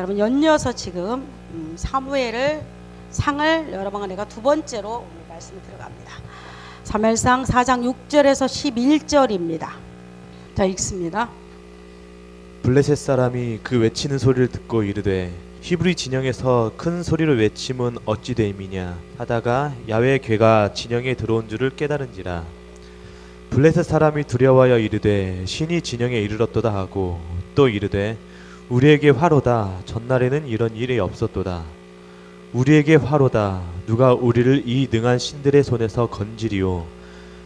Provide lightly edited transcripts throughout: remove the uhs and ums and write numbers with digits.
여러분 연이어서 지금 사무엘을 상을 여러분과 내가 두 번째로 오늘 말씀이 들어갑니다. 사무엘상 4장 6절에서 11절입니다. 자, 읽습니다. 블레셋 사람이 그 외치는 소리를 듣고 이르되 히브리 진영에서 큰 소리로 외침은 어찌 됨이냐 하다가 야훼의 괴가 진영에 들어온 줄을 깨달은지라. 블레셋 사람이 두려워하여 이르되 신이 진영에 이르렀도다 하고 또 이르되 우리에게 화로다. 전날에는 이런 일이 없었도다. 우리에게 화로다. 누가 우리를 이 능한 신들의 손에서 건지리요.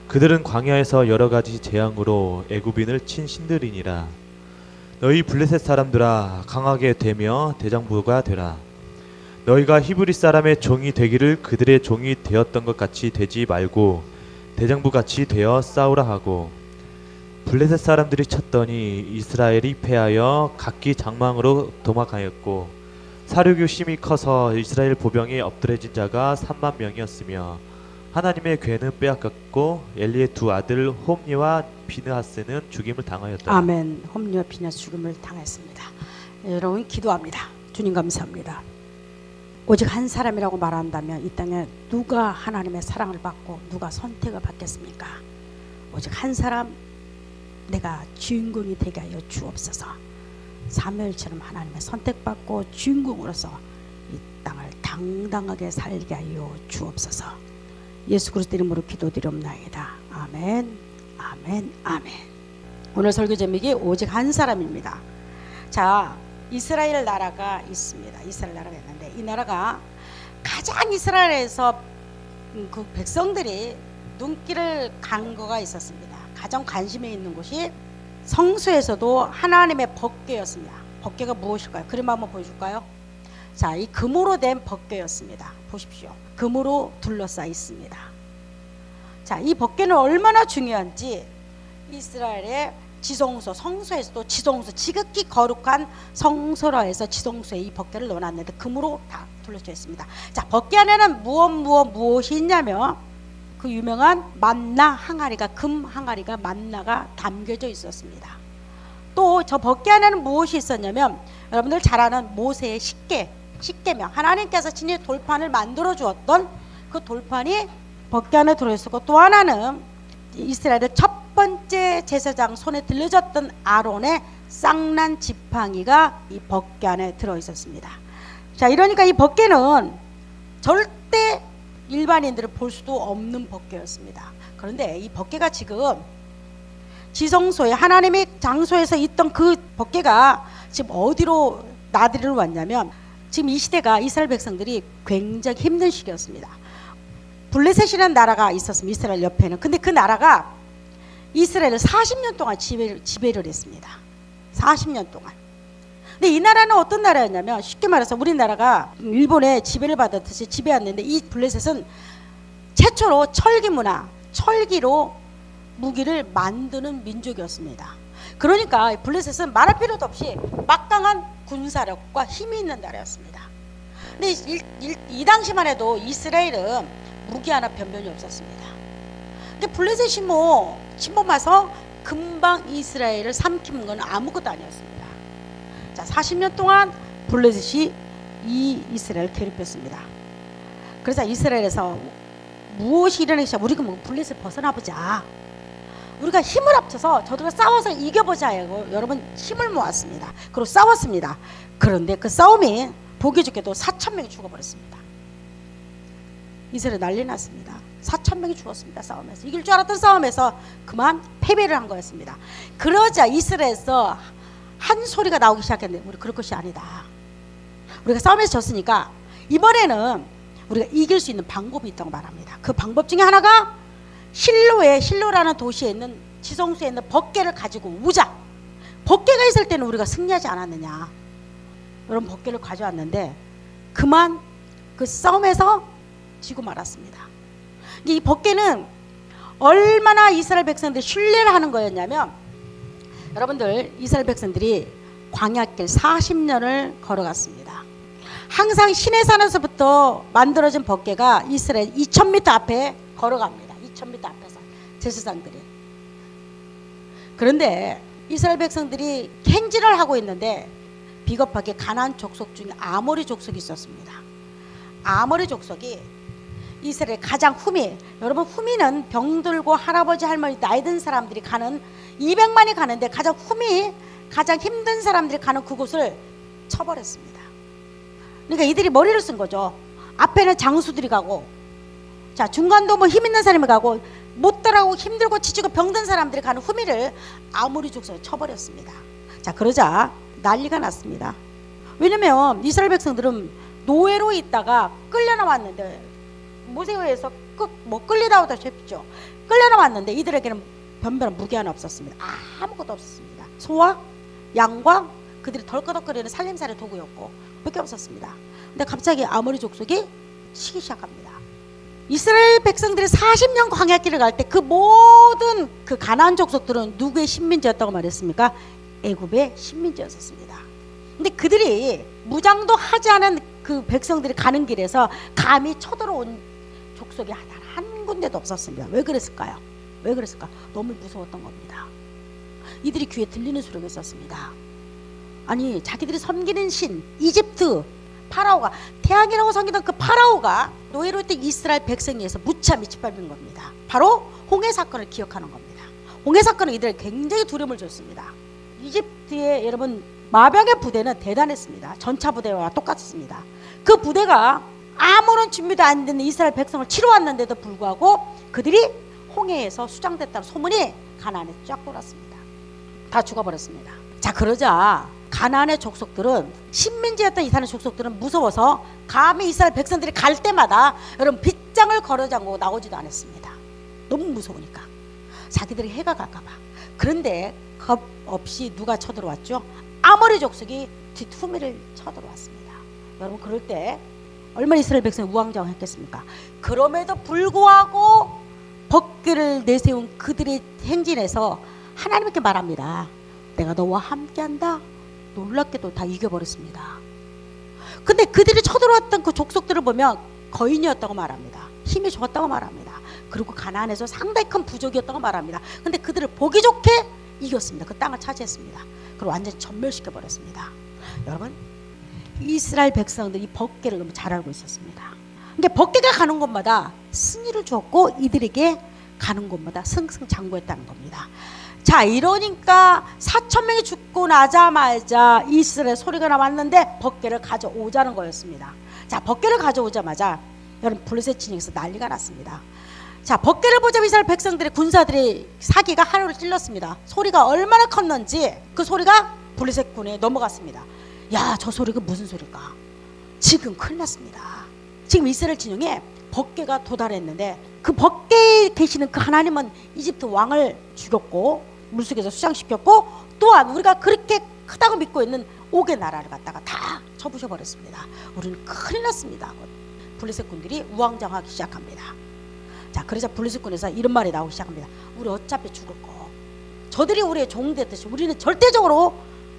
그들은 광야에서 여러 가지 재앙으로 애굽인을 친 신들이니라. 너희 블레셋 사람들아 강하게 되며 대장부가 되라. 너희가 히브리 사람의 종이 되기를 그들의 종이 되었던 것 같이 되지 말고 대장부 같이 되어 싸우라 하고. 블레셋 사람들이 쳤더니 이스라엘이 패하여 각기 장망으로 도망하였고 사륙이 심히 커서 이스라엘 보병이 엎드려진 자가 3만 명이었으며 하나님의 괴는 빼앗겼고 엘리의 두 아들 홈니와 비느하스는 죽임을 당하였다. 아멘. 홈리와 비느하스 죽임을 당했습니다. 여러분 기도합니다. 주님 감사합니다. 오직 한 사람이라고 말한다면 이 땅에 누가 하나님의 사랑을 받고 누가 선택을 받겠습니까? 오직 한 사람, 내가 주인공이 되게 하여 주옵소서. 사무엘처럼 하나님의 선택받고 주인공으로서 이 땅을 당당하게 살게 하여 주옵소서. 예수 그리스도 이름으로 기도드리옵나이다. 아멘, 아멘, 아멘. 오늘 설교 제목이 오직 한 사람입니다. 자, 이스라엘 나라가 있습니다. 이스라엘 나라가 있는데 이 나라가 가장 이스라엘에서 그 백성들이 눈길을 간 거가 있었습니다. 가장 관심에 있는 곳이 성소에서도 하나님의 법궤였습니다. 법궤가 무엇일까요? 그림 한번 보여줄까요? 자, 이 금으로 된 법궤였습니다. 보십시오. 금으로 둘러싸여 있습니다. 자, 이 법궤는 얼마나 중요한지 이스라엘의 지성소, 성소에서도 지성소, 지극히 거룩한 성소라 해서 지성소에 이 법궤를 넣어놨는데 금으로 다 둘러져 있습니다. 자, 법궤 안에는 무엇이 있냐면 그 유명한 만나 항아리가, 금 항아리가 만나가 담겨져 있었습니다. 또 저 법궤 안에는 무엇이 있었냐면 여러분들 잘 아는 모세의 십계명, 하나님께서 친히 돌판을 만들어 주었던 그 돌판이 법궤 안에 들어있었고, 또 하나는 이스라엘의 첫 번째 제사장 손에 들려졌던 아론의 쌍난 지팡이가 이 법궤 안에 들어있었습니다. 자, 이러니까 이 법궤는 절대 일반인들을 볼 수도 없는 법궤였습니다. 그런데 이 법궤가 지금 지성소에 하나님의 장소에서 있던 그 법궤가 지금 어디로 나들이를 왔냐면 지금 이 시대가 이스라엘 백성들이 굉장히 힘든 시기였습니다. 블레셋이라는 나라가 있었습니다. 이스라엘 옆에는. 근데 그 나라가 이스라엘을 40년 동안 지배를 했습니다. 40년 동안. 근데 이 나라는 어떤 나라였냐면 쉽게 말해서 우리나라가 일본의 지배를 받았듯이 지배했는데 이 블레셋은 최초로 철기 문화, 철기로 무기를 만드는 민족이었습니다. 그러니까 블레셋은 말할 필요도 없이 막강한 군사력과 힘이 있는 나라였습니다. 근데 이 당시만 해도 이스라엘은 무기 하나 변변이 없었습니다. 근데 블레셋이 침범해서 금방 이스라엘을 삼키는 건 아무것도 아니었습니다. 자, 40년 동안 블레셋이 이 이스라엘을 괴롭혔습니다. 그래서 이스라엘에서 무엇이 일어나기 시작, 우리가 블레셋 벗어나보자, 우리가 힘을 합쳐서 저들과 싸워서 이겨보자 하고 여러분 힘을 모았습니다. 그리고 싸웠습니다. 그런데 그 싸움이 보기 좋게도 4,000명이 죽어버렸습니다. 이스라엘 난리 났습니다. 4,000명이 죽었습니다. 싸움에서. 이길 줄 알았던 싸움에서 그만 패배를 한 거였습니다. 그러자 이스라엘에서 한 소리가 나오기 시작했는데 우리 그럴 것이 아니다. 우리가 싸움에서 졌으니까 이번에는 우리가 이길 수 있는 방법이 있다고 말합니다. 그 방법 중에 하나가 실로라는 도시에 있는 지성소에 있는 법궤를 가지고 오자. 법궤가 있을 때는 우리가 승리하지 않았느냐. 여러분 법궤를 가져왔는데 그만 그 싸움에서 지고 말았습니다. 이 법궤는 얼마나 이스라엘 백성들이 신뢰를 하는 거였냐면 여러분들 이스라엘 백성들이 광야길 40년을 걸어갔습니다. 항상 시내산에서부터 만들어진 법궤가 이스라엘 2000m 앞에 걸어갑니다. 2000m 앞에서 제사장들이. 그런데 이스라엘 백성들이 행진을 하고 있는데 비겁하게 가나안 족속 중에 아모리 족속이 있었습니다. 아모리 족속이 이스라엘 가장 후미, 여러분 후미는 병들고 할아버지 할머니 나이 든 사람들이 가는 200만이 가는데 가장 후미, 가장 힘든 사람들이 가는 그곳을 쳐버렸습니다. 그러니까 이들이 머리를 쓴 거죠. 앞에는 장수들이 가고, 자 중간도 뭐 힘 있는 사람이 가고, 못 따라오고 힘들고 지치고 병든 사람들이 가는 후미를 아모리 족속에 쳐버렸습니다. 자 그러자 난리가 났습니다. 왜냐면 이스라엘 백성들은 노예로 있다가 끌려나왔는데, 모세에서 끌려나오다시피죠. 끌려나왔는데 이들에게는 변변한 무기 하나 없었습니다. 아무것도 없었습니다. 소와 양과 그들이 덜커덕거리는 살림살이 도구였고 밖에 없었습니다. 근데 갑자기 아모리 족속이 치기 시작합니다. 이스라엘 백성들이 40년 광야길을 갈 때 그 모든 그 가나안 족속들은 누구의 식민지였다고 말했습니까? 애굽의 식민지였었습니다. 근데 그들이 무장도 하지 않은 그 백성들이 가는 길에서 감히 쳐들어온 족속이 한 군데도 없었습니다. 왜 그랬을까요? 왜 그랬을까? 너무 무서웠던 겁니다. 이들이 귀에 들리는 소리가 있었습니다. 아니 자기들이 섬기는 신 이집트 파라오가, 태양이라고 섬기던 그 파라오가 노예로 있던 이스라엘 백성에 의해서 무차 밑짓밟힌 겁니다. 바로 홍해 사건을 기억하는 겁니다. 홍해 사건은 이들에게 굉장히 두려움을 줬습니다. 이집트의 여러분 마병의 부대는 대단했습니다. 전차 부대와 똑같습니다. 그 부대가 아무런 준비도 안 된 이스라엘 백성을 치러 왔는데도 불구하고 그들이 홍해에서 수장됐다는 소문이 가나안에 쫙 돌았습니다. 다 죽어버렸습니다. 자 그러자 가나안의 족속들은, 식민지였던 이스라엘 족속들은 무서워서 감히 이스라엘 백성들이 갈 때마다 여러분 빗장을 걸어잠그고 나오지도 않았습니다. 너무 무서우니까, 자기들이 해가 갈까봐. 그런데 겁 없이 누가 쳐들어왔죠? 아모리 족속이 뒷후미를 쳐들어왔습니다. 여러분 그럴 때 얼마나 이스라엘 백성이 우왕좌왕했겠습니까? 그럼에도 불구하고 법궤를 내세운 그들의 행진에서 하나님께 말합니다. 내가 너와 함께한다. 놀랍게도 다 이겨버렸습니다. 근데 그들이 쳐들어왔던 그 족속들을 보면 거인이었다고 말합니다. 힘이 좋았다고 말합니다. 그리고 가나안에서 상당히 큰 부족이었다고 말합니다. 근데 그들을 보기 좋게 이겼습니다. 그 땅을 차지했습니다. 그리고 완전히 전멸시켜버렸습니다. 여러분 이스라엘 백성들이 이 법궤를 너무 잘 알고 있었습니다. 그러니까 법궤가 가는 곳마다 승리를 주었고 이들에게 가는 곳마다 승승장구했다는 겁니다. 자 이러니까 4,000명이 죽고 나자마자 이스라엘 소리가 나왔는데 법궤를 가져오자는 거였습니다. 자 법궤를 가져오자마자 여러분 블레셋 진영에서 난리가 났습니다. 자 법궤를 보자 이스라엘 백성들의 군사들의 사기가 하늘을 찔렀습니다. 소리가 얼마나 컸는지 그 소리가 블레셋 군에 넘어갔습니다. 야 저 소리가 무슨 소리일까? 지금 큰일 났습니다. 지금 이스라엘 진영에 법궤가 도달했는데 그 법궤에 계시는 그 하나님은 이집트 왕을 죽였고 물속에서 수장시켰고 또한 우리가 그렇게 크다고 믿고 있는 5개 나라를 갖다가 다 쳐부셔버렸습니다. 우리는 큰일 났습니다. 블레셋 군들이 우왕좌왕하기 시작합니다. 자 그러자 블레셋 군에서 이런 말이 나오기 시작합니다. 우리 어차피 죽을 거, 저들이 우리의 종이 됐듯이 우리는 절대적으로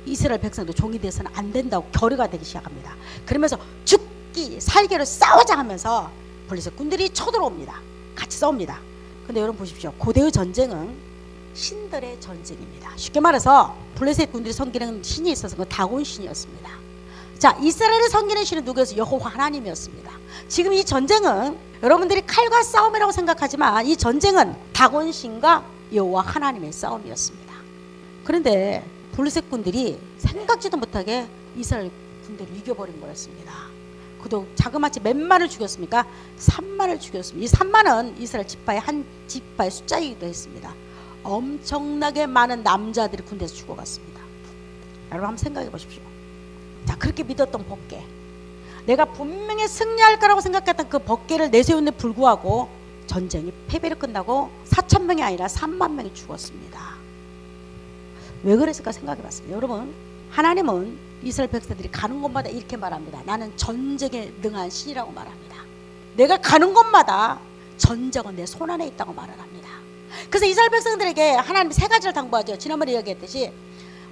이스라엘 백성도 종이 돼서는 안 된다고 결의가 되기 시작합니다. 그러면서 죽기 살기로 싸우자 하면서 블레셋 군들이 쳐들어옵니다. 같이 싸웁니다. 근데 여러분 보십시오. 고대의 전쟁은 신들의 전쟁입니다. 쉽게 말해서 블레셋 군들이 섬기는 신이 있어서 그 다곤 신이었습니다. 자 이스라엘을 섬기는 신은 누구였어요? 여호와 하나님이었습니다. 지금 이 전쟁은 여러분들이 칼과 싸움이라고 생각하지만 이 전쟁은 다곤 신과 여호와 하나님의 싸움이었습니다. 그런데 블레셋 군들이 생각지도 못하게 이스라엘 군대를 이겨버린 거였습니다. 그도 자그마치 몇 만을 죽였습니까? 3만을 죽였습니다. 이 3만은 이스라엘 지파의 한 지파의 숫자이기도 했습니다. 엄청나게 많은 남자들이 군대에서 죽어갔습니다. 여러분 한번 생각해 보십시오. 자 그렇게 믿었던 법궤, 내가 분명히 승리할 거라고 생각했던 그 법궤를 내세우는데 불구하고 전쟁이 패배로 끝나고 4,000명이 아니라 3만 명이 죽었습니다. 왜 그랬을까 생각해 봤습니다. 여러분 하나님은 이스라엘 백성들이 가는 곳마다 이렇게 말합니다. 나는 전쟁에 능한 신이라고 말합니다. 내가 가는 곳마다 전쟁은 내 손안에 있다고 말을 합니다. 그래서 이스라엘 백성들에게 하나님이 세 가지를 당부하죠. 지난번에 이야기했듯이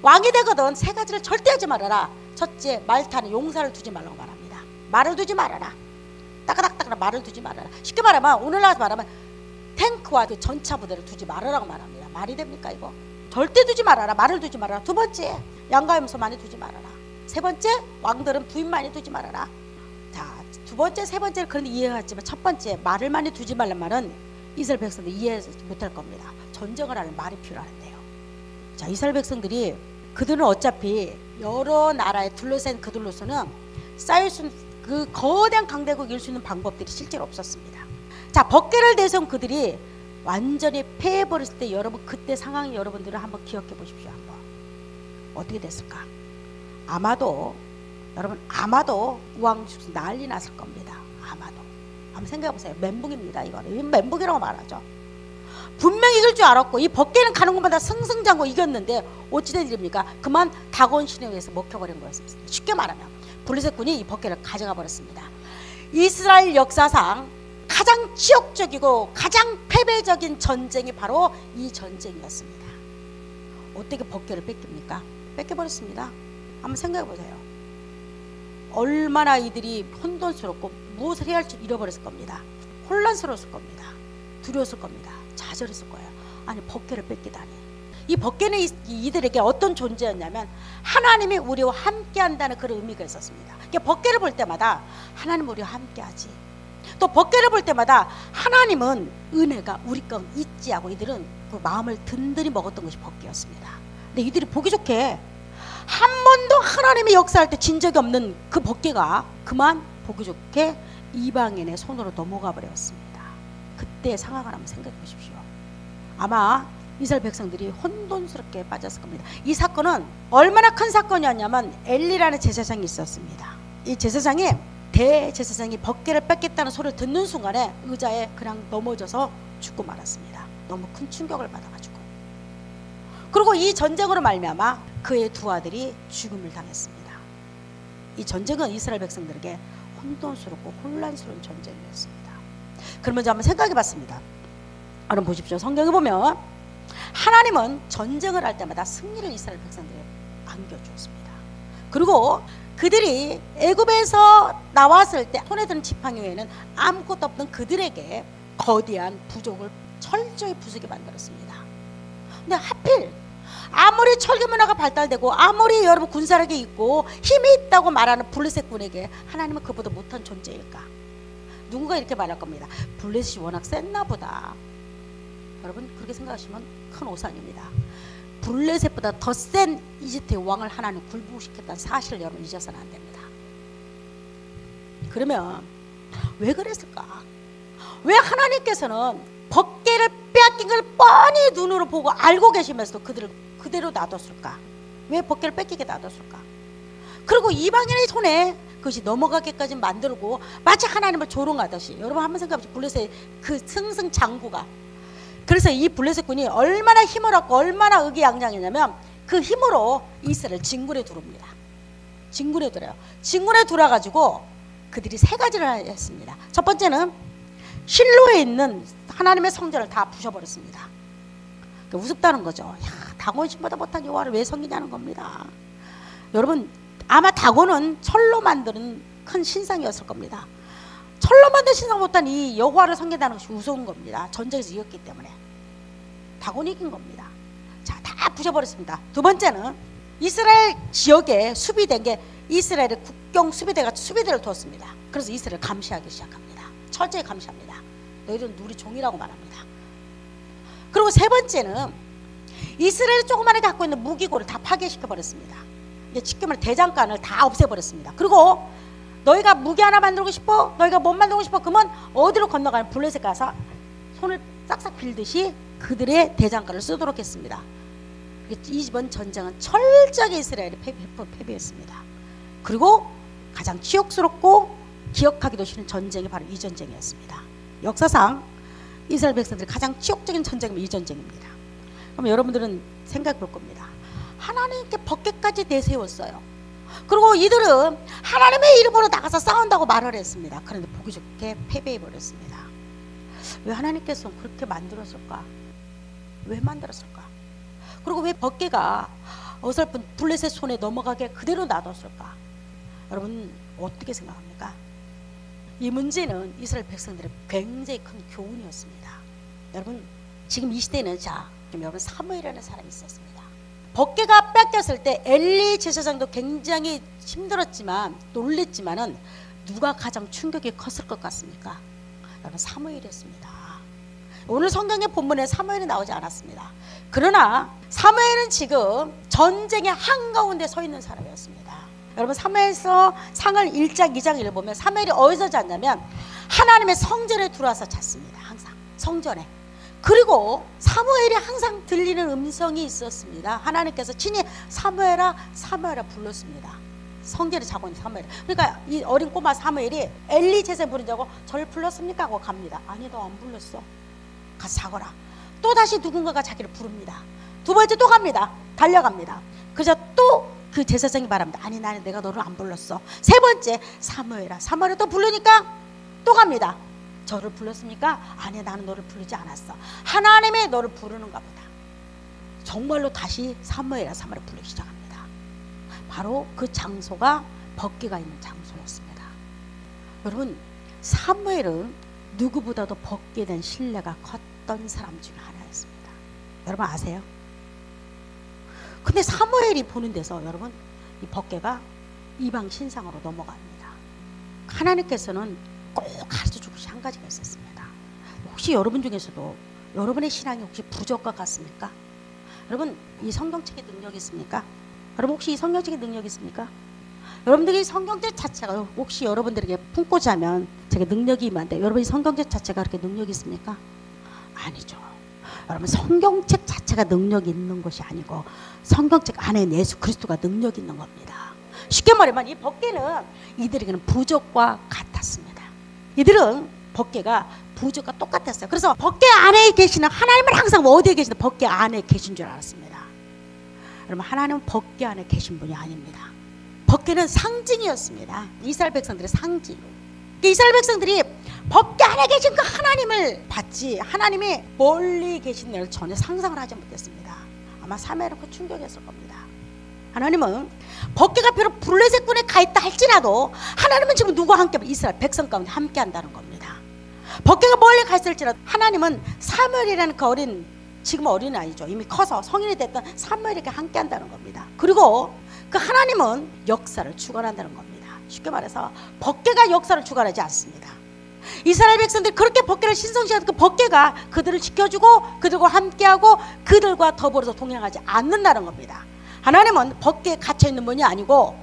왕이 되거든 세 가지를 절대 하지 말아라. 첫째, 말 타는 용사를 두지 말라고 말합니다. 말을 두지 말아라. 따가닥따가닥 말을 두지 말아라. 쉽게 말하면 오늘날 말하면 탱크와 그 전차 부대를 두지 말아라고 말합니다. 말이 됩니까 이거? 절대 두지 말아라. 말을 두지 말아라. 두 번째, 양가염소 많이 두지 말아라. 세 번째, 왕들은 부인 많이 두지 말아라. 자, 두 번째, 세 번째는 그런 이해하지만 첫 번째, 말을 많이 두지 말란 말은 이스라엘 백성들 이해하지 못할 겁니다. 전쟁을 하는 말이 필요한데요. 자, 이스라엘 백성들이 그들은 어차피 여러 나라에 둘러싼 그들로서는 쌓일 수 있는 그 거대한 강대국을 이길 수 있는 방법들이 실제로 없었습니다. 자, 법궤를 대선 그들이 완전히 패해버렸을 때 여러분 그때 상황이 여러분들은 한번 기억해 보십시오. 한번 어떻게 됐을까? 아마도 여러분 우왕죽순 난리 났을 겁니다. 아마도 한번 생각해 보세요. 멘붕입니다. 이거는 멘붕이라고 말하죠. 분명히 이길 줄 알았고 이 법궤는 가는 곳마다 승승장구 이겼는데 어찌된 일입니까? 그만 다곤 신에 의해서 먹혀버린 거였습니다. 쉽게 말하면 블레셋군이 이 법궤를 가져가 버렸습니다. 이스라엘 역사상 가장 치욕적이고 가장 패배적인 전쟁이 바로 이 전쟁이었습니다. 어떻게 법궤를 뺏깁니까? 뺏겨버렸습니다. 한번 생각해 보세요. 얼마나 이들이 혼돈스럽고 무엇을 해야 할지 잃어버렸을 겁니다. 혼란스러웠을 겁니다. 두려웠을 겁니다. 좌절했을 거예요. 아니, 법궤를 뺏기다니. 이 법궤는 이들에게 어떤 존재였냐면 하나님이 우리와 함께 한다는 그런 의미가 있었습니다. 그러니까 법궤를 볼 때마다 하나님 우리와 함께 하지. 또 법궤를 볼 때마다 하나님은 은혜가 우리 건 있지 하고 이들은 그 마음을 든든히 먹었던 것이 법궤였습니다. 근데 이들이 보기 좋게 한 번도 하나님이 역사할 때 진 적이 없는 그 법궤가 그만 보기 좋게 이방인의 손으로 넘어가 버렸습니다. 그때의 상황을 한번 생각해 보십시오. 아마 이스라엘 백성들이 혼돈스럽게 빠졌을 겁니다. 이 사건은 얼마나 큰 사건이었냐면 엘리라는 제사장이 있었습니다. 이 제사장이 대제사장이 법궤를 뺏겠다는 소리를 듣는 순간에 의자에 그냥 넘어져서 죽고 말았습니다. 너무 큰 충격을 받아가지고. 그리고 이 전쟁으로 말미암아 그의 두 아들이 죽음을 당했습니다. 이 전쟁은 이스라엘 백성들에게 혼돈스럽고 혼란스러운 전쟁이었습니다. 그러면 이제 한번 생각해 봤습니다. 여러분 보십시오. 성경에 보면 하나님은 전쟁을 할 때마다 승리를 이스라엘 백성들에게 안겨주었습니다. 그리고 그들이 애굽에서 나왔을 때 손에 드는 지팡이 외에는 아무것도 없던 그들에게 거대한 부족을 철저히 부수게 만들었습니다. 근데 하필 아무리 철기 문화가 발달되고 아무리 여러분 군사력이 있고 힘이 있다고 말하는 블레셋군에게 하나님은 그보다 못한 존재일까? 누군가 이렇게 말할 겁니다. 블레셋이 워낙 셌나 보다. 여러분 그렇게 생각하시면 큰 오산입니다. 블레셋보다 더 센 이집트의 왕을 하나님 굴복시켰다는 사실을 여러분 잊어서는 안 됩니다. 그러면 왜 그랬을까? 왜 하나님께서는 법궤를 빼앗긴 걸 뻔히 눈으로 보고 알고 계시면서도 그들을 그대로 놔뒀을까? 왜 법궤를 뺏기게 놔뒀을까? 그리고 이방인의 손에 그것이 넘어가게까지 만들고 마치 하나님을 조롱하듯이 여러분 한번 생각해보세요. 블레셋의 그 승승장구가. 그래서 이 블레셋군이 얼마나 힘을 얻고 얼마나 의기양양했냐면 그 힘으로 이스라엘 진군에 들어옵니다. 진군에 들어요. 진군에 들어와가지고 그들이 세 가지를 했습니다. 첫 번째는 실로에 있는 하나님의 성전을 다 부셔버렸습니다. 그러니까 우습다는 거죠. 야, 다곤신보다 못한 여호와를 왜 섬기냐는 겁니다. 여러분 아마 다곤은 철로 만드는 큰 신상이었을 겁니다. 철로 만든 신상보다는 이 여호와를 섬긴다는 것이 우스운 겁니다. 전쟁에서 이겼기 때문에 다곤이 이긴 겁니다. 자, 다 부셔버렸습니다. 두 번째는 이스라엘 지역에 수비된 게 이스라엘의 국경 수비대가 수비대를 두었습니다. 그래서 이스라엘 감시하기 시작합니다. 철저히 감시합니다. 너희들은 우리 종이라고 말합니다. 그리고 세 번째는 이스라엘이 조그만하게 갖고 있는 무기고를 다 파괴시켜버렸습니다. 쉽게 말해 대장간을 다 없애버렸습니다. 그리고 너희가 무기 하나 만들고 싶어? 너희가 못 만들고 싶어? 그러면 어디로 건너가는 블레셋 가서 손을 싹싹 빌듯이 그들의 대장간을 쓰도록 했습니다. 이번 전쟁은 철저하게 이스라엘이 패배했습니다. 그리고 가장 치욕스럽고 기억하기도 싫은 전쟁이 바로 이 전쟁이었습니다. 역사상 이스라엘 백성들이 가장 치욕적인 전쟁이 이 전쟁입니다. 그럼 여러분들은 생각해 볼 겁니다. 하나님께 법궤까지 내세웠어요. 그리고 이들은 하나님의 이름으로 나가서 싸운다고 말을 했습니다. 그런데 보기 좋게 패배해버렸습니다. 왜 하나님께서는 그렇게 만들었을까? 왜 만들었을까? 그리고 왜 법궤가 어설픈 블레셋 손에 넘어가게 그대로 놔뒀을까? 여러분 어떻게 생각합니까? 이 문제는 이스라엘 백성들의 굉장히 큰 교훈이었습니다. 여러분 지금 이 시대는 여러분 사무엘이라는 사람이 있었습니다. 법궤가 뺏겼을 때 엘리 제사장도 굉장히 힘들었지만 놀랬지만은 누가 가장 충격이 컸을 것 같습니까? 여러분 사무엘이었습니다. 오늘 성경의 본문에 사무엘이 나오지 않았습니다. 그러나 사무엘은 지금 전쟁의 한가운데 서 있는 사람이었습니다. 여러분 사무엘서 상을 1장 2장 1을 보면 사무엘이 어디서 잤냐면 하나님의 성전에 들어와서 잤습니다. 항상 성전에. 그리고 사무엘이 항상 들리는 음성이 있었습니다. 하나님께서 친히 사무엘아 사무엘아 불렀습니다. 성전에 자고 있는 사무엘. 그러니까 이 어린 꼬마 사무엘이 엘리 제사장 부르자고 저를 불렀습니까? 하고 갑니다. 아니 너 안 불렀어. 가서 자거라. 또 다시 누군가가 자기를 부릅니다. 두 번째 또 갑니다. 달려갑니다. 그저 또 그 제사장이 말합니다. 아니 나는 내가 너를 안 불렀어. 세 번째 사무엘아 사무엘아 또 부르니까 또 갑니다. 저를 불렀습니까? 아니 나는 너를 부르지 않았어. 하나님이 너를 부르는가 보다. 정말로 다시 사무엘아 사무엘아 부르기 시작합니다. 바로 그 장소가 법궤가 있는 장소였습니다. 여러분 사무엘은 누구보다도 법궤에 대한 신뢰가 컸던 사람 중에 하나였습니다. 여러분 아세요? 근데 사무엘이 보는 데서 여러분 이 법궤가 이방 신상으로 넘어갑니다. 하나님께서는 꼭 가르쳐주고 싶은 한 가지가 있었습니다. 혹시 여러분 중에서도 여러분의 신앙이 혹시 부족과 같습니까? 여러분 이 성경책에 능력이 있습니까? 여러분 혹시 이 성경책에 능력이 있습니까? 여러분들이 성경책 자체가 혹시 여러분들에게 품고자 하면 제가 능력이 임한데 여러분이 성경책 자체가 그렇게 능력이 있습니까? 아니죠. 여러분 성경책 자체가 능력이 있는 것이 아니고 성경책 안에 예수 그리스도가 능력이 있는 겁니다. 쉽게 말하면 이 법궤는 이들에게는 부족과 같았습니다. 이들은 법궤가 부족과 똑같았어요. 그래서 법궤 안에 계시는 하나님은 항상 어디에 계시나 법궤 안에 계신 줄 알았습니다. 여러분 하나님은 법궤 안에 계신 분이 아닙니다. 법궤는 상징이었습니다. 이스라엘 백성들의 상징. 이스라엘 백성들이 법궤 안에 계신 그 하나님을 봤지 하나님이 멀리 계신 걸 전혀 상상을 하지 못했습니다. 아마 사무엘은 그 충격이었을 겁니다. 하나님은 법궤가 비록 블레셋군에 가 있다 할지라도 하나님은 지금 누구와 함께 이스라엘 백성 가운데 함께 한다는 겁니다. 법궤가 멀리 가 있을지라도 하나님은 사무엘이라는 그 어린 지금 어린아이죠. 이미 커서 성인이 됐던 사무엘에게 함께 한다는 겁니다. 그리고 그 하나님은 역사를 주관한다는 겁니다. 쉽게 말해서 법궤가 역사를 주관하지 않습니다. 이스라엘 백성들이 그렇게 법궤를 신성시하던 그 법궤가 그들을 지켜주고 그들과 함께하고 그들과 더불어서 동행하지 않는다는 겁니다. 하나님은 법궤에 갇혀있는 분이 아니고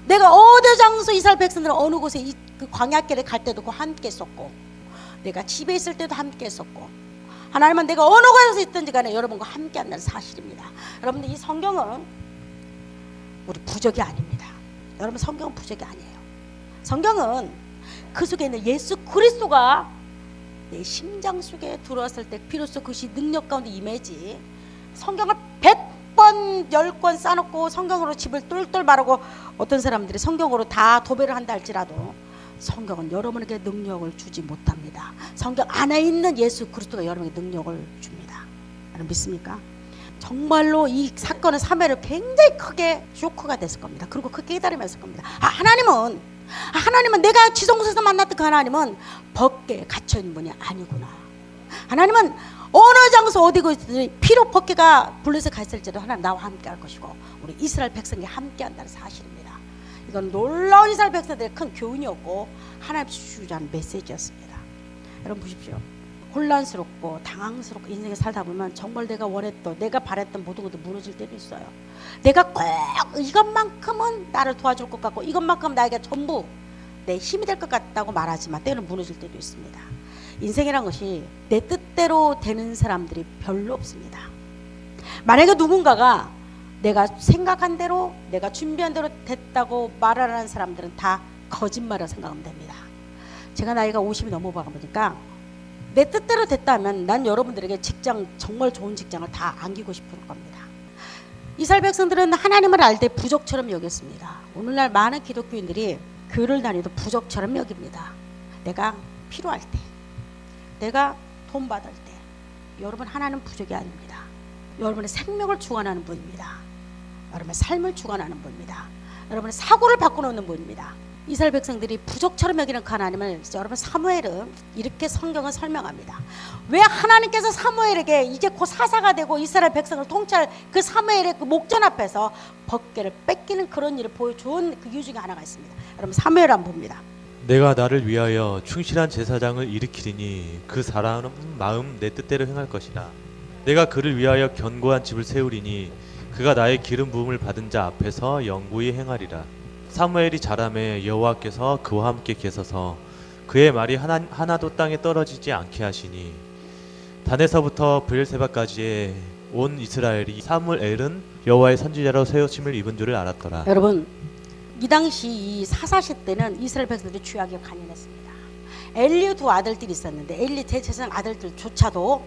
내가 어느 장소 이스라엘 백성들은 어느 곳에 그 광야길에 갈 때도 그 함께 했었고 내가 집에 있을 때도 함께 했었고 하나님은 내가 어느 곳에서 있든지 간에 여러분과 함께 한다는 사실입니다. 여러분들 이 성경은 우리 부족이 아닙니다. 여러분 성경은 부족이 아니에요. 성경은 그 속에 있는 예수 그리스도가 내 심장 속에 들어왔을 때 비로소 그것이 능력 가운데 임해지 성경을 100번 10권 싸놓고 성경으로 집을 똘똘 바르고 어떤 사람들이 성경으로 다 도배를 한다 할지라도 성경은 여러분에게 능력을 주지 못합니다. 성경 안에 있는 예수 그리스도가 여러분에게 능력을 줍니다. 여러분 믿습니까? 정말로 이 사건은 사무엘을 굉장히 크게 쇼크가 됐을 겁니다. 그리고 크게 깨달으면서 겁니다. 하나님은 내가 지성소에서 만났던 그 하나님은 법궤에 갇혀있는 분이 아니구나. 하나님은 어느 장소 어디고 피로 법궤가 블레셋에 가 있을지도 하나님 나와 함께 할 것이고 우리 이스라엘 백성이 함께 한다는 사실입니다. 이건 놀라운 이스라엘 백성들의 큰 교훈이었고 하나님 주자는 메시지였습니다. 여러분 보십시오. 혼란스럽고 당황스럽고 인생에 살다 보면 정말 내가 원했던 내가 바랬던 모든 것도 무너질 때도 있어요. 내가 꼭 이것만큼은 나를 도와줄 것 같고 이것만큼은 나에게 전부 내 힘이 될 것 같다고 말하지만 때로는 무너질 때도 있습니다. 인생이란 것이 내 뜻대로 되는 사람들이 별로 없습니다. 만약에 누군가가 내가 생각한 대로 내가 준비한 대로 됐다고 말하는 사람들은 다 거짓말을 생각하면 됩니다. 제가 나이가 50이 넘어가 보니까 내 뜻대로 됐다면 난 여러분들에게 직장 정말 좋은 직장을 다 안기고 싶은 겁니다. 이스라엘 백성들은 하나님을 알 때 부족처럼 여겼습니다. 오늘날 많은 기독교인들이 교회를 다니도 부족처럼 여깁니다. 내가 필요할 때 내가 돈 받을 때 여러분 하나님 부족이 아닙니다. 여러분의 생명을 주관하는 분입니다. 여러분의 삶을 주관하는 분입니다. 여러분의 사고를 바꿔놓는 분입니다. 이스라엘 백성들이 부족처럼 여기는 그 하나님을 여러분 사무엘은 이렇게 성경은 설명합니다. 왜 하나님께서 사무엘에게 이제 곧 사사가 되고 이스라엘 백성을 통치할 그 사무엘의 그 목전 앞에서 법궤를 뺏기는 그런 일을 보여준 그 이유 중에 하나가 있습니다. 여러분 사무엘 한번 봅니다. 내가 나를 위하여 충실한 제사장을 일으키리니 그 사람은 마음 내 뜻대로 행할 것이라. 내가 그를 위하여 견고한 집을 세우리니 그가 나의 기름 부음을 받은 자 앞에서 영구히 행하리라. 사무엘이 자라매 여호와께서 그와 함께 계셔서 그의 말이 하나도 땅에 떨어지지 않게 하시니 단에서부터 브엘세바까지의 온 이스라엘이 사무엘은 여호와의 선지자로 세우심을 입은 줄을 알았더라. 여러분 이 당시 이 사사시 때는 이스라엘 백성들이 죄악에 관연했습니다. 엘리 두 아들들이 있었는데 엘리 대제사장 아들들조차도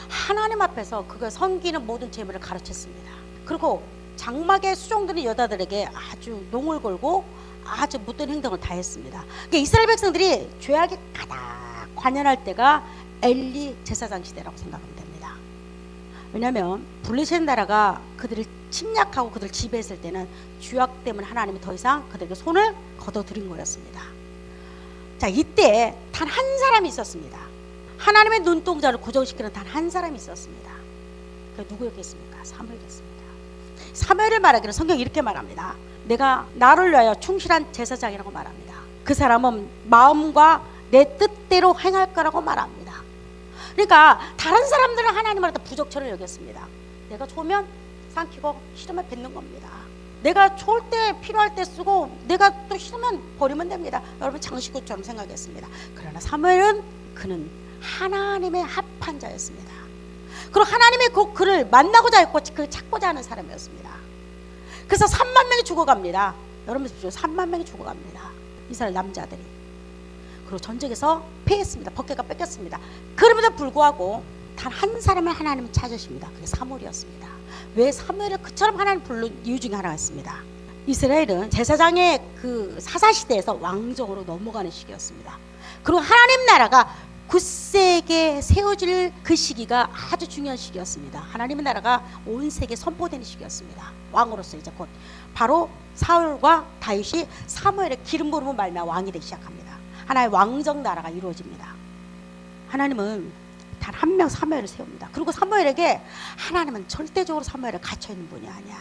하나님 앞에서 그가 섬기는 모든 제물을 가르쳤습니다. 그리고 장막의 수종드는 여자들에게 아주 농을 걸고 아주 못된 행동을 다 했습니다. 그러니까 이스라엘 백성들이 죄악에 가득 관연할 때가 엘리 제사장 시대라고 생각하면 됩니다. 왜냐하면 블레셋 나라가 그들을 침략하고 그들을 지배했을 때는 죄악 때문에 하나님이 더 이상 그들에게 손을 거둬들인 거였습니다. 자, 이때 단 한 사람이 있었습니다. 하나님의 눈동자를 고정시키는 단 한 사람이 있었습니다. 그 누구였겠습니까? 사무엘이었습니다. 사무엘을 말하기는 성경이 이렇게 말합니다. 내가 나를 위하여 충실한 제사장이라고 말합니다. 그 사람은 마음과 내 뜻대로 행할 거라고 말합니다. 그러니까 다른 사람들은 하나님을 부족처럼 여겼습니다. 내가 좋으면 삼키고 싫으면 뱉는 겁니다. 내가 좋을 때 필요할 때 쓰고 내가 또 싫으면 버리면 됩니다. 여러분 장식구처럼 생각했습니다. 그러나 사무엘은 그는 하나님의 합한 자였습니다. 그리고 하나님의 그 그를 만나고자 했고 그를 찾고자 하는 사람이었습니다. 그래서 3만 명이 죽어갑니다. 여러분 보십시오. 3만 명이 죽어갑니다. 이스라엘 남자들이. 그리고 전쟁에서 패했습니다. 법궤가 뺏겼습니다. 그럼에도 불구하고 단 한 사람을 하나님은 찾으십니다. 그게 사무엘이었습니다. 왜 사무엘을 그처럼 하나님 부른 이유 중에 하나가 있습니다. 이스라엘은 제사장의 그 사사시대에서 왕정으로 넘어가는 시기였습니다. 그리고 하나님 나라가 굳세게 세워질 그 시기가 아주 중요한 시기였습니다. 하나님의 나라가 온 세계에 선포되는 시기였습니다. 왕으로서 이제 곧 바로 사울과 다윗이 사무엘의 기름 부음을 말미암아 왕이 되기 시작합니다. 하나의 왕정 나라가 이루어집니다. 하나님은 단 한 명 사무엘을 세웁니다. 그리고 사무엘에게 하나님은 절대적으로 사무엘에 갇혀있는 분이 아니야.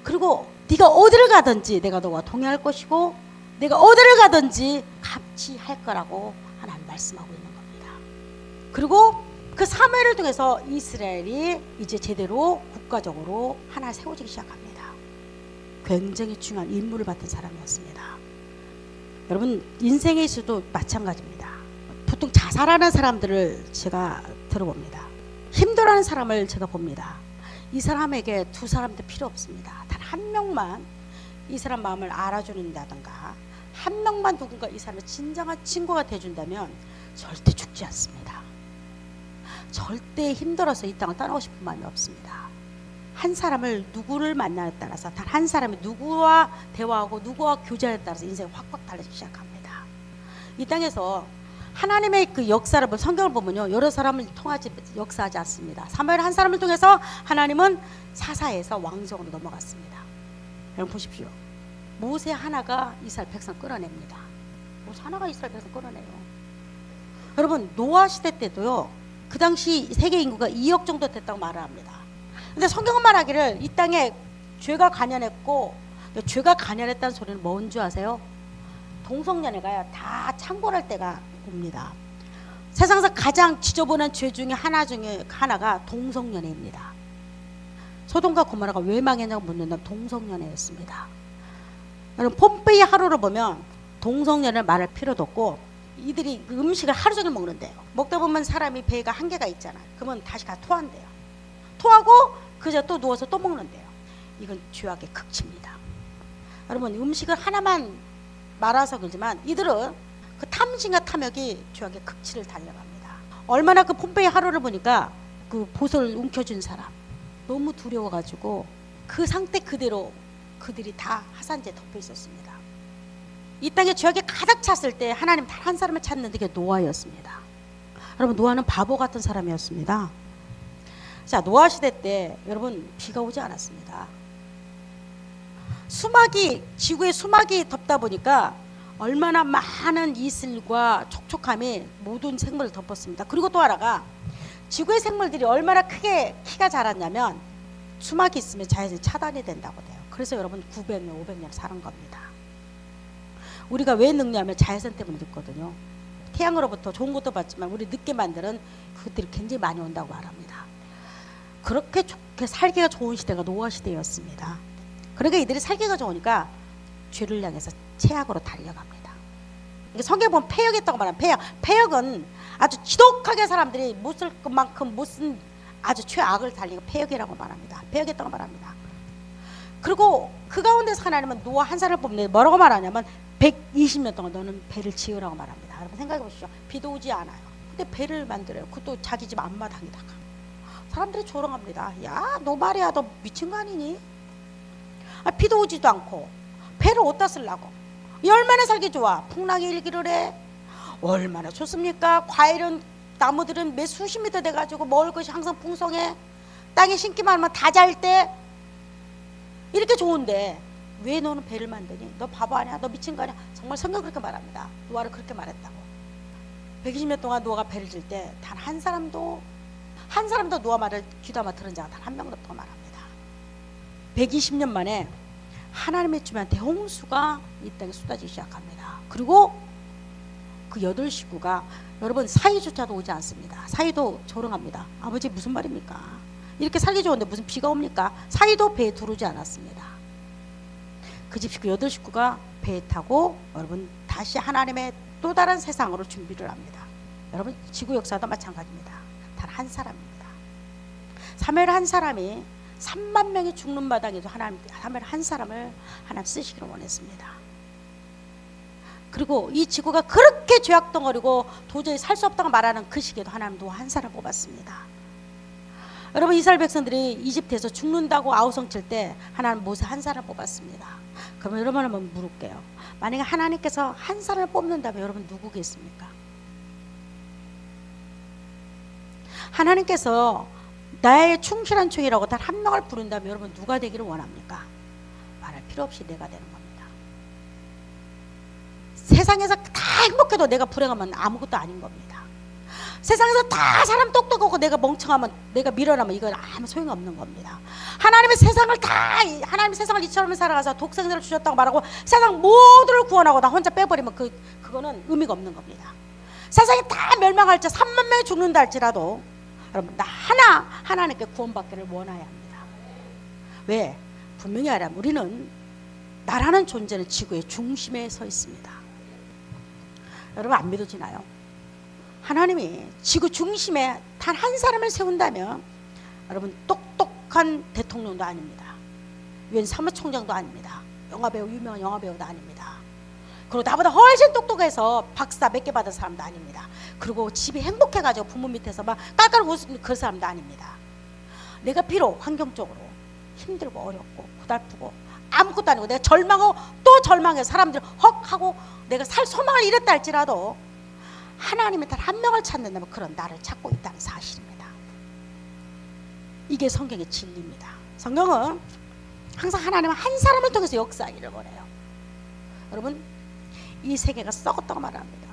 그리고 네가 어디를 가든지 내가 너와 동행할 것이고 내가 어디를 가든지 같이 할 거라고 하나님 말씀하고 있는 겁니다. 그리고 그 사무엘을 통해서 이스라엘이 이제 제대로 국가적으로 하나 세워지기 시작합니다. 굉장히 중요한 임무를 맡은 사람이었습니다. 여러분 인생에 있어도 마찬가지입니다. 보통 자살하는 사람들을 제가 들어봅니다. 힘들어하는 사람을 제가 봅니다. 이 사람에게 두 사람도 필요 없습니다. 단 한 명만 이 사람 마음을 알아주는다든가 한 명만 누군가 이 사람의 진정한 친구가 돼준다면 절대 죽지 않습니다. 절대 힘들어서 이 땅을 떠나고 싶은 마음이 없습니다. 한 사람을 누구를 만나에 따라서 단 한 사람이 누구와 대화하고 누구와 교제에 따라서 인생이 확확 달라지기 시작합니다. 이 땅에서 하나님의 그 역사를 성경을 보면요 여러 사람을 통하지 역사하지 않습니다. 사무엘 한 사람을 통해서 하나님은 사사에서 왕정으로 넘어갔습니다. 여러분 보십시오. 모세 하나가 이스라엘 백성 끌어냅니다. 모세 하나가 이스라엘 백성 끌어내요. 여러분 노아 시대 때도요 그 당시 세계 인구가 2억 정도 됐다고 말을 합니다. 근데 성경은 말하기를 이 땅에 죄가 관연했고 죄가 관연했다는 소리는 뭔 줄 아세요? 동성연애가 다 창궐할 때가 옵니다. 세상에서 가장 지저분한 죄 중에 하나가 동성연애입니다. 소돔과 고모라가 왜 망했냐고 묻는다면 동성연애였습니다. 여러분 폼페이 하루를 보면 동성연애를 말할 필요도 없고 이들이 음식을 하루 종일 먹는데요. 먹다 보면 사람이 배가 한계가 있잖아요. 그러면 다시 가 토한대요. 토하고 그저 또 누워서 또 먹는데요. 이건 죄악의 극치입니다. 여러분 음식을 하나만 말아서 그러지만 이들은 그 탐심과 탐욕이 죄악의 극치를 달려갑니다. 얼마나 그 폼페이 하루를 보니까 그 보석을 움켜쥔 사람 너무 두려워가지고 그 상태 그대로 그들이 다 화산재에 덮여 있었습니다. 이 땅에 죄악이 가득 찼을 때 하나님 단 한 사람을 찾는데 그게 노아였습니다. 여러분 노아는 바보 같은 사람이었습니다. 자 노아 시대 때 여러분 비가 오지 않았습니다. 지구의 수막이 덮다 보니까 얼마나 많은 이슬과 촉촉함이 모든 생물을 덮었습니다. 그리고 또 하나가 지구의 생물들이 얼마나 크게 키가 자랐냐면 수막이 있으면 자연이 차단이 된다고 돼요. 그래서 여러분 900년, 500년 사는 겁니다. 우리가 왜 늙냐면 자외선 때문에 늙거든요. 태양으로부터 좋은 것도 받지만 우리 늙게 만드는 그것들이 굉장히 많이 온다고 말합니다. 그렇게 좋게 살기가 좋은 시대가 노아 시대였습니다. 그러니까 이들이 살기가 좋으니까 죄를 향해서 최악으로 달려갑니다. 성경에 보면 패역했다고 말하면 패역은 아주 지독하게 사람들이 못 쓸 것만큼 못 쓴 아주 최악을 달리고 패역이라고 말합니다. 패역했다고 말합니다. 그리고 그 가운데서 하나님은 노아 한 사람을 뽑는데 뭐라고 말하냐면 120년 동안 너는 배를 지으라고 말합니다. 여러분 생각해 보시죠. 비도 오지 않아요. 근데 배를 만들어요. 그것도 자기 집 앞마당에다가. 사람들이 조롱합니다. 야, 너 말이야, 너 미친 거 아니니? 비도 오지도 않고 배를 어디다 쓰려고? 얼마나 살기 좋아? 풍랑이 일기를 해. 얼마나 좋습니까? 과일은 나무들은 몇 수십 미터 돼가지고 먹을 것이 항상 풍성해. 땅에 심기만 하면 다 잘 때 이렇게 좋은데 왜 너는 배를 만드니? 너 바보 아니야? 너 미친 거 아니야? 정말 성경 그렇게 말합니다. 노아를 그렇게 말했다고. 120년 동안 노아가 배를 질 때 단 한 사람도 노아 말을 귀담아 들은 자가 단 한 명도 없다고 말합니다. 120년 만에 하나님의 주면 대홍수가 이 땅에 쏟아지기 시작합니다. 그리고 그 8식구가 여러분 사이조차도 오지 않습니다. 사이도 조롱합니다. 아버지 무슨 말입니까? 이렇게 살기 좋은데 무슨 비가 옵니까? 사이도 배에 들어오지 않았습니다. 그 집 식구 8식구가 배에 타고 여러분 다시 하나님의 또 다른 세상으로 준비를 합니다. 여러분 지구 역사도 마찬가지입니다. 단 한 사람입니다. 사무엘 한 사람이 3만 명이 죽는 마당에도 사무엘 한 사람을 하나님 쓰시기를 원했습니다. 그리고 이 지구가 그렇게 죄악덩어리고 도저히 살 수 없다고 말하는 그 시기에도 하나님 노아 한 사람 뽑았습니다. 여러분 이스라엘 백성들이 이집트에서 죽는다고 아우성칠 때 하나님 모세 한 사람 뽑았습니다. 그러면 여러분 한번 물을게요. 만약에 하나님께서 한 사람을 뽑는다면 여러분 누구겠습니까? 하나님께서 나의 충실한 종이라고 단 한 명을 부른다면 여러분 누가 되기를 원합니까? 말할 필요 없이 내가 되는 겁니다. 세상에서 다 행복해도 내가 불행하면 아무것도 아닌 겁니다. 세상에서 다 사람 똑똑하고 내가 멍청하면 내가 미련하면 이건 아무 소용이 없는 겁니다. 하나님의 세상을 이처럼 살아가서 독생자를 주셨다고 말하고 세상 모두를 구원하고 나 혼자 빼버리면 그거는 의미가 없는 겁니다. 세상이 다 멸망할 때 3만 명이 죽는다 할지라도 여러분 나 하나님께 구원받기를 원해야 합니다. 왜? 분명히 알아요. 우리는 나라는 존재는 지구의 중심에 서 있습니다. 여러분 안 믿어지나요? 하나님이 지구 중심에 단 한 사람을 세운다면 여러분 똑똑한 대통령도 아닙니다. 유엔 사무총장도 아닙니다. 유명한 영화배우도 아닙니다. 그리고 나보다 훨씬 똑똑해서 박사 몇 개 받은 사람도 아닙니다. 그리고 집이 행복해가지고 부모 밑에서 막 깔깔 웃는 그 사람도 아닙니다. 내가 비록 환경적으로 힘들고 어렵고 고달프고 아무것도 아니고 내가 절망하고 또 절망해서 사람들이 헉 하고 내가 살 소망을 잃었다 할지라도 하나님이 단 한 명을 찾는다면 그런 나를 찾고 있다는 사실입니다. 이게 성경의 진리입니다. 성경은 항상 하나님은 한 사람을 통해서 역사하기를 원해요. 여러분 이 세계가 썩었다고 말합니다.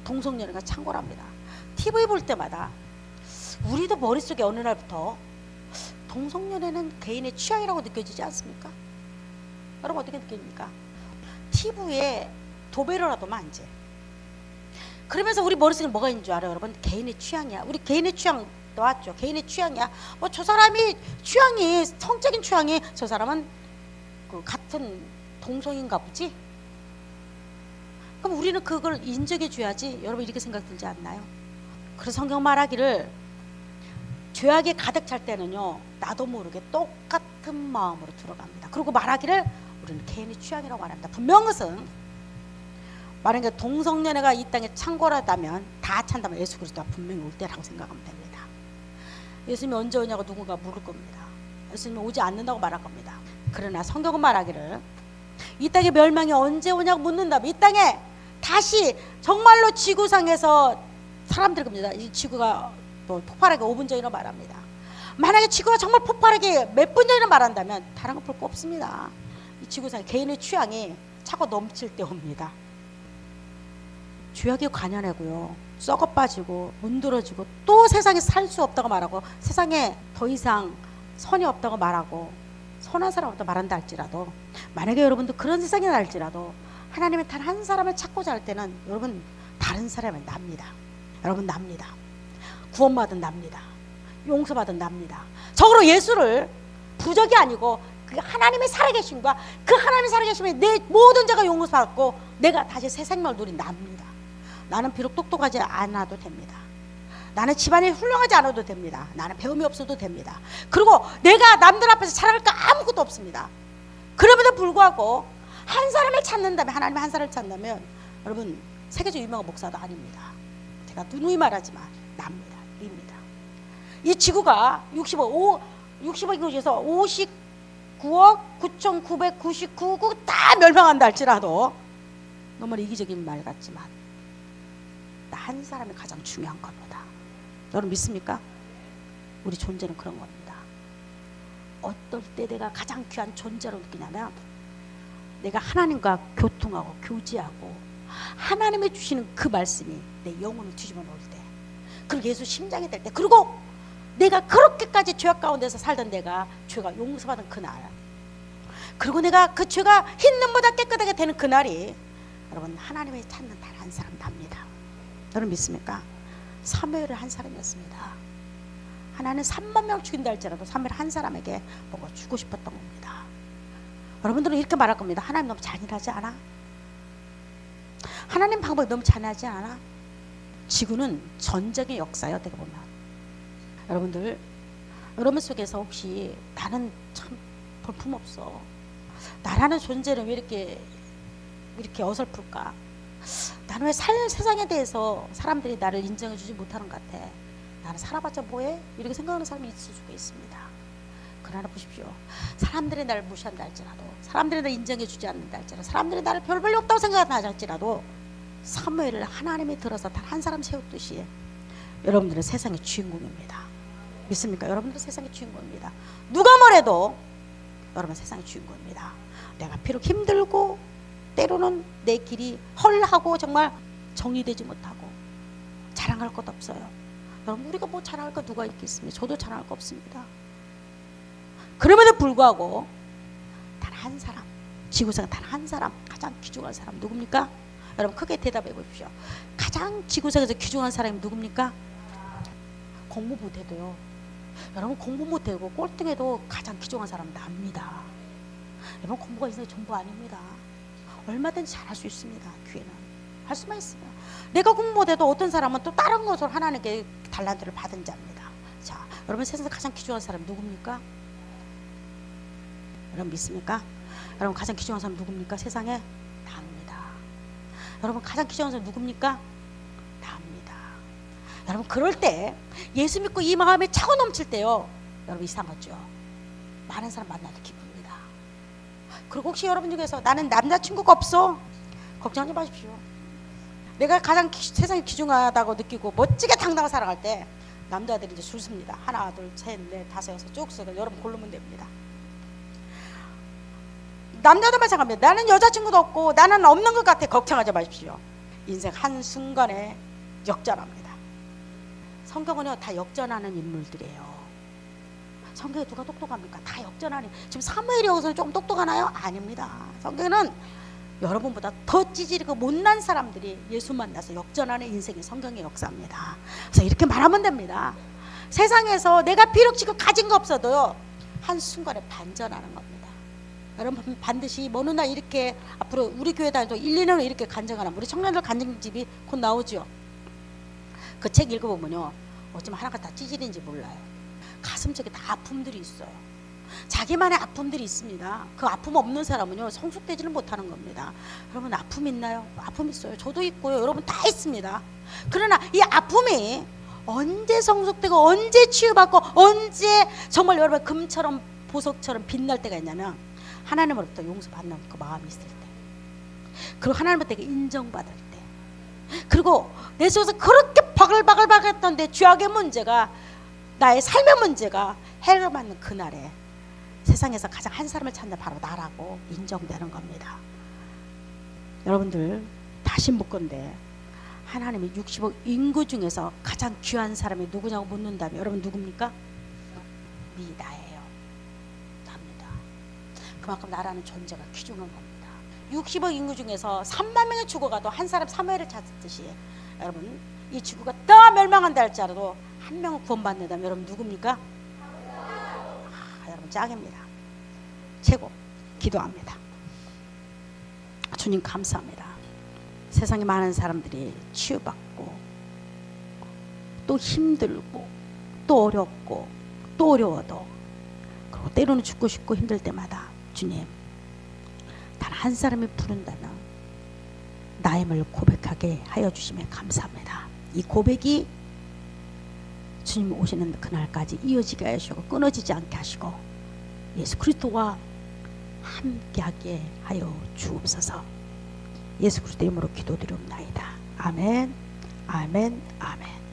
동성연애가 창궐합니다. TV 볼 때마다 우리도 머릿속에 어느 날부터 동성연애는 개인의 취향이라고 느껴지지 않습니까? 여러분 어떻게 느낍니까? TV에 도배로라도 만지. 그러면서 우리 머릿속에 뭐가 있는 줄 알아요? 여러분 개인의 취향이야. 우리 개인의 취향 나왔죠. 개인의 취향이야. 뭐 저 사람이 취향이 성적인 취향이 저 사람은 그 같은 동성인가 보지? 그럼 우리는 그걸 인정해 줘야지. 여러분 이렇게 생각 들지 않나요? 그래서 성경 말하기를 죄악에 가득 찰 때는요 나도 모르게 똑같은 마음으로 들어갑니다. 그리고 말하기를 우리는 개인의 취향이라고 말합니다. 분명한 것은 만약에 동성연애가 이 땅에 창궐하다면 다 찬다면 예수 그리스도가 분명히 올 때라고 생각하면 됩니다. 예수님이 언제 오냐고 누군가 물을 겁니다. 예수님이 오지 않는다고 말할 겁니다. 그러나 성경은 말하기를 이 땅의 멸망이 언제 오냐고 묻는다면 이 땅에 다시 정말로 지구상에서 사람들 겁니다. 이 지구가 또 폭발하기 5분 전이라고 말합니다. 만약에 지구가 정말 폭발하기 몇 분 전이라고 말한다면 다른 거 볼 거 없습니다. 이 지구상 개인의 취향이 차고 넘칠 때 옵니다. 죄악이 관연하고요, 썩어 빠지고 문드러지고 또 세상에 살 수 없다고 말하고 세상에 더 이상 선이 없다고 말하고 선한 사람 없다고 말한다 할지라도, 만약에 여러분도 그런 세상이 날지라도 하나님의 단 한 사람을 찾고자 할 때는 여러분 다른 사람은 납니다. 여러분 납니다. 구원받은 납니다. 용서받은 납니다. 적으로 예수를 부적이 아니고 그 하나님의 살아계심과 그 하나님의 살아계심에 내 모든 죄가 용서받고 내가 다시 새 생명을 누린 납니다. 나는 비록 똑똑하지 않아도 됩니다. 나는 집안이 훌륭하지 않아도 됩니다. 나는 배움이 없어도 됩니다. 그리고 내가 남들 앞에서 자랑할 거 아무것도 없습니다. 그럼에도 불구하고 한 사람을 찾는다면, 하나님의 한 사람을 찾는다면 여러분 세계적 유명한 목사도 아닙니다. 제가 누누이 말하지만 납니다. 입니다. 이 지구가 60억 중에서 59억 9,999구 다 멸망한다 할지라도 너무 이기적인 말 같지만 나 한 사람이 가장 중요한 겁니다. 여러분 믿습니까? 우리 존재는 그런 겁니다. 어떨 때 내가 가장 귀한 존재로 느끼냐면 내가 하나님과 교통하고 교제하고 하나님이 주시는 그 말씀이 내 영혼을 뒤집어 놓을 때, 그리고 예수 심장이 될 때, 그리고 내가 그렇게까지 죄악 가운데서 살던 내가 죄가 용서받은 그날, 그리고 내가 그 죄가 흰 눈보다 깨끗하게 되는 그날이 여러분 하나님을 찾는 단 한 사람 답니다. 여러분 믿습니까? 사무엘은 한 사람이었습니다. 하나는 3만 명 죽인다 할지라도 사무엘 한 사람에게 뭔가 주고 싶었던 겁니다. 여러분들은 이렇게 말할 겁니다. 하나님 너무 잔인하지 않아? 하나님 방법이 너무 잔인하지 않아? 지구는 전쟁의 역사예요. 어떻게 보면 여러분들, 여러분 속에서 혹시 나는 참 볼품없어, 나라는 존재는 왜 이렇게 어설플까, 나는 왜 세상에 대해서 사람들이 나를 인정해주지 못하는 것 같아, 나는 살아봤자 뭐해? 이렇게 생각하는 사람이 있을 수가 있습니다. 그러나 보십시오, 사람들이 나를 무시한다 할지라도, 사람들이 나를 인정해주지 않는다 할지라도, 사람들이 나를 별 볼일 없다고 생각한다 할지라도 사무엘을 하나님이 들어서 단 한 사람 세웠듯이 여러분들은 세상의 주인공입니다. 믿습니까? 여러분들은 세상의 주인공입니다. 누가 뭐래도 여러분 세상의 주인공입니다. 내가 비록 힘들고 때로는 내 길이 헐하고 정말 정리되지 못하고 자랑할 것도 없어요. 여러분 우리가 뭐 자랑할 거 누가 있겠습니까? 저도 자랑할 거 없습니다. 그럼에도 불구하고 단 한 사람, 지구상에 단 한 사람, 가장 귀중한 사람 누굽니까? 여러분 크게 대답해 보십시오. 가장 지구상에서 귀중한 사람이 누굽니까? 공부 못해도요, 여러분 공부 못해도 꼴등해도 가장 귀중한 사람은 납니다. 여러분 공부가 인생의 전부 아닙니다. 얼마든지 잘할 수 있습니다. 기회는 할 수만 있으면. 내가 공부 못해도 어떤 사람은 또 다른 것으로 하나님께 달란트를 받은 자입니다. 자, 여러분 세상에서 가장 귀중한 사람 누굽니까? 여러분 믿습니까? 여러분 가장 귀중한 사람 누굽니까? 세상에 나입니다. 여러분 가장 귀중한 사람 누굽니까? 나입니다. 여러분 그럴 때 예수 믿고 이 마음이 차고 넘칠 때요, 여러분 이상하죠? 많은 사람 만나도 기쁩니다. 그리고 혹시 여러분 중에서 나는 남자친구가 없어, 걱정하지 마십시오. 내가 가장 세상에 귀중하다고 느끼고 멋지게 당당하게 살아갈 때 남자들이 이제 줄 섭니다. 하나 둘 셋 넷 다섯 여섯 쭉 써서 여러분 고르면 됩니다. 남자도 마찬가지입니다. 나는 여자친구도 없고 나는 없는 것 같아, 걱정하지 마십시오. 인생 한순간에 역전합니다. 성경은요 다 역전하는 인물들이에요. 성경에 누가 똑똑합니까? 다 역전하는. 지금 사무엘이 여기서는 조금 똑똑하나요? 아닙니다. 성경에는 여러분보다 더 찌질이고 못난 사람들이 예수 만나서 역전하는 인생이 성경의 역사입니다. 그래서 이렇게 말하면 됩니다. 세상에서 내가 비록 지금 가진 거 없어도요 한순간에 반전하는 겁니다. 여러분 반드시 어느 날 이렇게 앞으로 우리 교회 다니도 1, 2년을 이렇게 간증하는 우리 청년들 간증집이 곧 나오죠. 그 책 읽어보면요 어쩌면 하나가 다 찌질인지 몰라요. 가슴속에 다 아픔들이 있어요. 자기만의 아픔들이 있습니다. 그 아픔 없는 사람은요 성숙되지를 못하는 겁니다. 여러분 아픔 있나요? 아픔 있어요. 저도 있고요. 여러분 다 있습니다. 그러나 이 아픔이 언제 성숙되고 언제 치유받고 언제 정말 여러분 금처럼 보석처럼 빛날 때가 있냐면 하나님으로부터 용서받는 그 마음이 있을 때, 그리고 하나님으로부터 인정받을 때, 그리고 내 속에서 그렇게 바글바글 했던 내 죄악의 문제가, 나의 삶의 문제가 해결받는 그날에 세상에서 가장 한 사람을 찾는 바로 나라고 인정되는 겁니다. 여러분들 다시 묻건데 하나님이 60억 인구 중에서 가장 귀한 사람이 누구냐고 묻는다면 여러분 누굽니까? 나예요. 답니다. 그만큼 나라는 존재가 귀중한 겁니다. 60억 인구 중에서 3만 명이 죽어가도 한 사람 사무엘을 찾았듯이 여러분 이 지구가 다 멸망한다 할지라도 한 명은 구원받는다면 여러분 누굽니까? 여러분 짱입니다. 최고. 기도합니다. 주님 감사합니다. 세상에 많은 사람들이 치유받고 또 힘들고 또 어렵고 또 어려워도 그리고 때로는 죽고 싶고 힘들 때마다 주님 단 한 사람이 부른다면 나임을 고백하게 하여 주시면 감사합니다. 이 고백이 주님 오시는 그날까지 이어지게 하시고 끊어지지 않게 하시고 예수 그리스도와 함께하게 하여 주옵소서. 예수 그리스도 이름으로 기도드리옵나이다. 아멘, 아멘, 아멘.